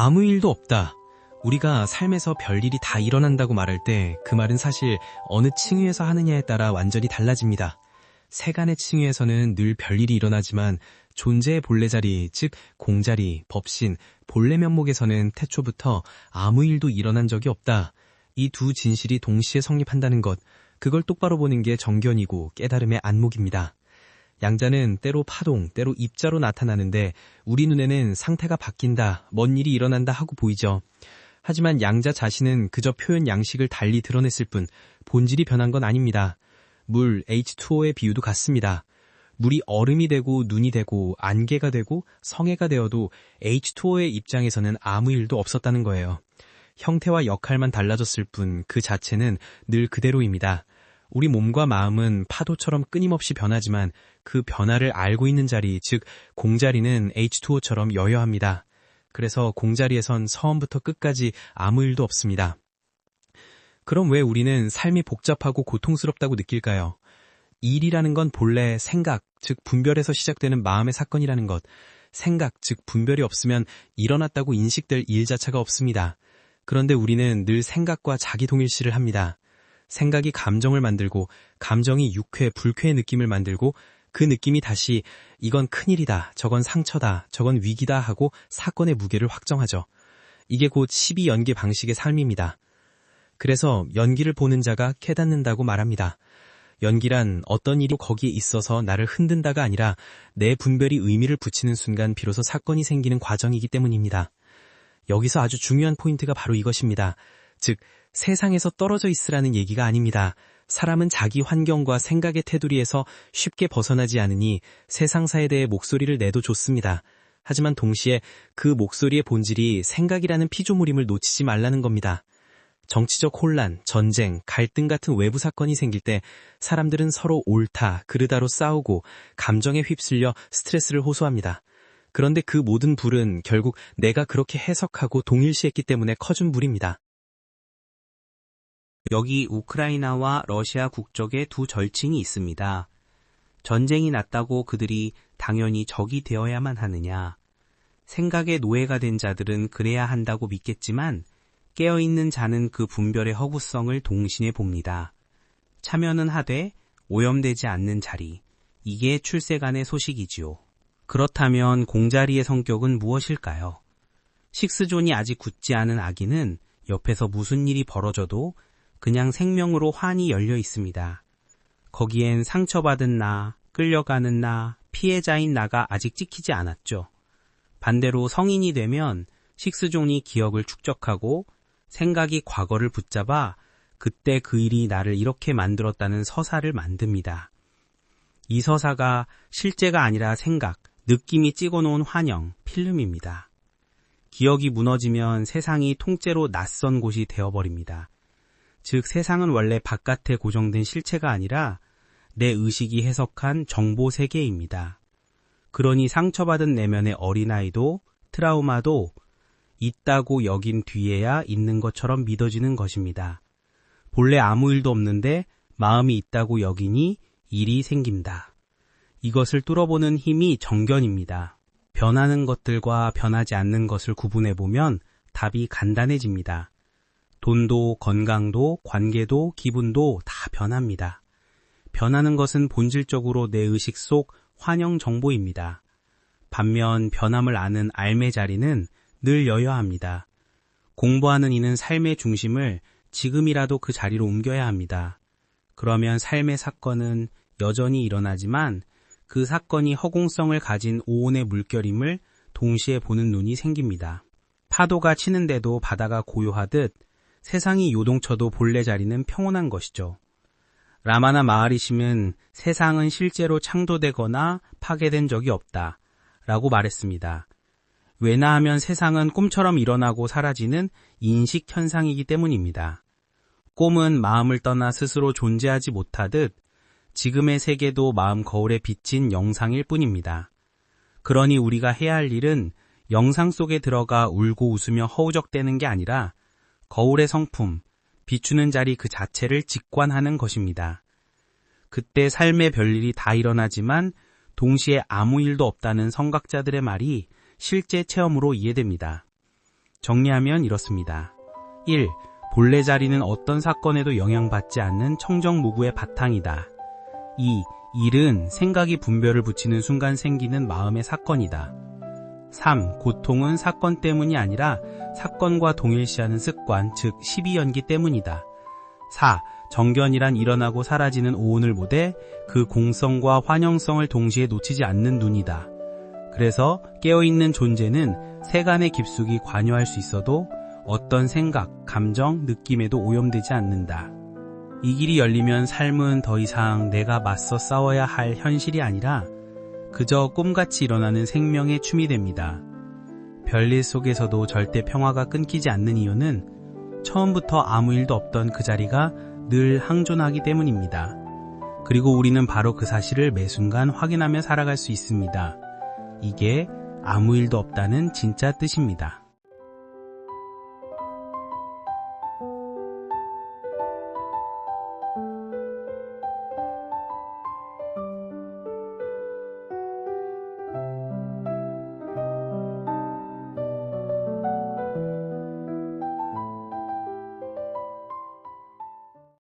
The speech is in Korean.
아무 일도 없다. 우리가 삶에서 별일이 다 일어난다고 말할 때 그 말은 사실 어느 층위에서 하느냐에 따라 완전히 달라집니다. 세간의 층위에서는 늘 별일이 일어나지만 존재의 본래 자리, 즉 공자리, 법신, 본래 면목에서는 태초부터 아무 일도 일어난 적이 없다. 이 두 진실이 동시에 성립한다는 것, 그걸 똑바로 보는 게 정견이고 깨달음의 안목입니다. 양자는 때로 파동, 때로 입자로 나타나는데 우리 눈에는 상태가 바뀐다, 뭔 일이 일어난다 하고 보이죠. 하지만 양자 자신은 그저 표현 양식을 달리 드러냈을 뿐 본질이 변한 건 아닙니다. 물 H2O의 비유도 같습니다. 물이 얼음이 되고 눈이 되고 안개가 되고 성해가 되어도 H2O의 입장에서는 아무 일도 없었다는 거예요. 형태와 역할만 달라졌을 뿐 그 자체는 늘 그대로입니다. 우리 몸과 마음은 파도처럼 끊임없이 변하지만 그 변화를 알고 있는 자리, 즉 공자리는 H2O처럼 여여합니다. 그래서 공자리에선 처음부터 끝까지 아무 일도 없습니다. 그럼 왜 우리는 삶이 복잡하고 고통스럽다고 느낄까요? 일이라는 건 본래 생각, 즉 분별에서 시작되는 마음의 사건이라는 것, 생각, 즉 분별이 없으면 일어났다고 인식될 일 자체가 없습니다. 그런데 우리는 늘 생각과 자기 동일시를 합니다. 생각이 감정을 만들고 감정이 유쾌, 불쾌의 느낌을 만들고 그 느낌이 다시 이건 큰일이다, 저건 상처다, 저건 위기다 하고 사건의 무게를 확정하죠. 이게 곧 12연계 방식의 삶입니다. 그래서 연기를 보는 자가 깨닫는다고 말합니다. 연기란 어떤 일이 거기에 있어서 나를 흔든다가 아니라 내 분별이 의미를 붙이는 순간 비로소 사건이 생기는 과정이기 때문입니다. 여기서 아주 중요한 포인트가 바로 이것입니다. 즉 세상에서 떨어져 있으라는 얘기가 아닙니다. 사람은 자기 환경과 생각의 테두리에서 쉽게 벗어나지 않으니 세상사에 대해 목소리를 내도 좋습니다. 하지만 동시에 그 목소리의 본질이 생각이라는 피조물임을 놓치지 말라는 겁니다. 정치적 혼란, 전쟁, 갈등 같은 외부 사건이 생길 때 사람들은 서로 옳다, 그르다로 싸우고 감정에 휩쓸려 스트레스를 호소합니다. 그런데 그 모든 불은 결국 내가 그렇게 해석하고 동일시했기 때문에 커진 불입니다. 여기 우크라이나와 러시아 국적의 두 절친이 있습니다. 전쟁이 났다고 그들이 당연히 적이 되어야만 하느냐. 생각의 노예가 된 자들은 그래야 한다고 믿겠지만 깨어있는 자는 그 분별의 허구성을 동신에 봅니다. 참여는 하되 오염되지 않는 자리, 이게 출세간의 소식이지요. 그렇다면 공자리의 성격은 무엇일까요? 식스존이 아직 굳지 않은 아기는 옆에서 무슨 일이 벌어져도 그냥 생명으로 환히 열려 있습니다. 거기엔 상처받은 나, 끌려가는 나, 피해자인 나가 아직 찍히지 않았죠. 반대로 성인이 되면 식스존이 기억을 축적하고 생각이 과거를 붙잡아 그때 그 일이 나를 이렇게 만들었다는 서사를 만듭니다. 이 서사가 실제가 아니라 생각, 느낌이 찍어놓은 환영, 필름입니다. 기억이 무너지면 세상이 통째로 낯선 곳이 되어버립니다. 즉 세상은 원래 바깥에 고정된 실체가 아니라 내 의식이 해석한 정보 세계입니다. 그러니 상처받은 내면의 어린아이도 트라우마도 있다고 여긴 뒤에야 있는 것처럼 믿어지는 것입니다. 본래 아무 일도 없는데 마음이 있다고 여기니 일이 생긴다. 이것을 뚫어보는 힘이 정견입니다. 변하는 것들과 변하지 않는 것을 구분해보면 답이 간단해집니다. 돈도 건강도 관계도 기분도 다 변합니다. 변하는 것은 본질적으로 내 의식 속 환영 정보입니다. 반면 변함을 아는 알매 자리는 늘 여여합니다. 공부하는 이는 삶의 중심을 지금이라도 그 자리로 옮겨야 합니다. 그러면 삶의 사건은 여전히 일어나지만 그 사건이 허공성을 가진 오온의 물결임을 동시에 보는 눈이 생깁니다. 파도가 치는데도 바다가 고요하듯 세상이 요동쳐도 본래 자리는 평온한 것이죠. 라마나 마하리시는 세상은 실제로 창조되거나 파괴된 적이 없다 라고 말했습니다. 왜냐하면 세상은 꿈처럼 일어나고 사라지는 인식 현상이기 때문입니다. 꿈은 마음을 떠나 스스로 존재하지 못하듯 지금의 세계도 마음 거울에 비친 영상일 뿐입니다. 그러니 우리가 해야 할 일은 영상 속에 들어가 울고 웃으며 허우적대는 게 아니라 거울의 성품, 비추는 자리 그 자체를 직관하는 것입니다. 그때 삶의 별일이 다 일어나지만 동시에 아무 일도 없다는 성각자들의 말이 실제 체험으로 이해됩니다. 정리하면 이렇습니다. 1. 본래 자리는 어떤 사건에도 영향받지 않는 청정무구의 바탕이다. 2. 일은 생각이 분별을 붙이는 순간 생기는 마음의 사건이다. 3. 고통은 사건 때문이 아니라 사건과 동일시하는 습관, 즉 12연기 때문이다. 4. 정견이란 일어나고 사라지는 오온을 보되 그 공성과 환영성을 동시에 놓치지 않는 눈이다. 그래서 깨어있는 존재는 세간의 깊숙이 관여할 수 있어도 어떤 생각, 감정, 느낌에도 오염되지 않는다. 이 길이 열리면 삶은 더 이상 내가 맞서 싸워야 할 현실이 아니라 그저 꿈같이 일어나는 생명의 춤이 됩니다. 별일 속에서도 절대 평화가 끊기지 않는 이유는 처음부터 아무 일도 없던 그 자리가 늘 항존하기 때문입니다. 그리고 우리는 바로 그 사실을 매 순간 확인하며 살아갈 수 있습니다. 이게 아무 일도 없다는 진짜 뜻입니다.